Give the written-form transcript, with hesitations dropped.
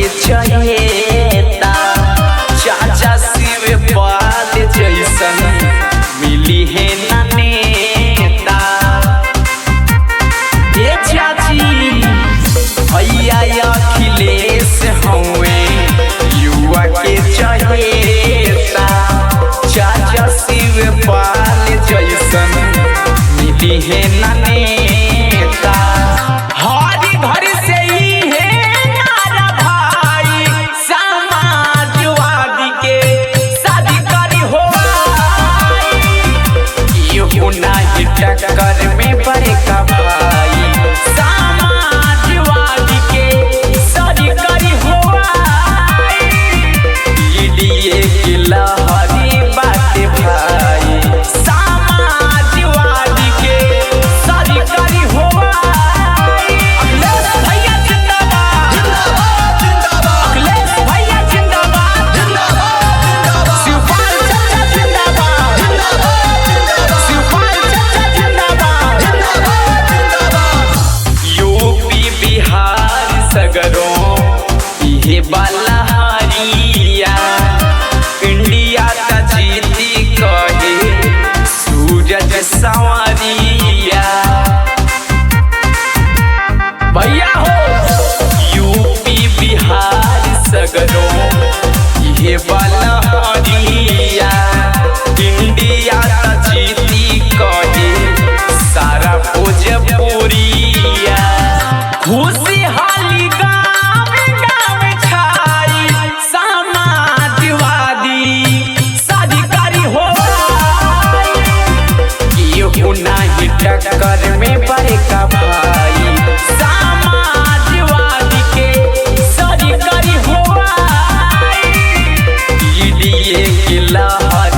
के चहेता चाचा शिवपाल जैसन मिली है ना नेता। ये चाची भैया अखिलेश हवे युवा के चहेता चाचा शिवपाल जैसन मिली है ना नेता। हर घर से ही है नारा भाई समाजवादी के शादी करी हो यो नहीं टक्कर में बड़का भाई समाजवादी के शादी करी हो ईडीए की लहरी बाटे भाई समाजवादी के शादी करी हो। सगरों ये बाला हरिया इंडिया का जीती कहे सूरज सवारिया। भैया हो यूपी बिहार सगरों ये बाला हरिया इंडिया का जीती कहे सारा भोजपुरिया। खुशी हाली गाँव गाँव छाई समाजवादी शादी करी हो यो नहीं टक्कर में बड़का भाई समाजवादी के शादी करी हो ईडीए की लहर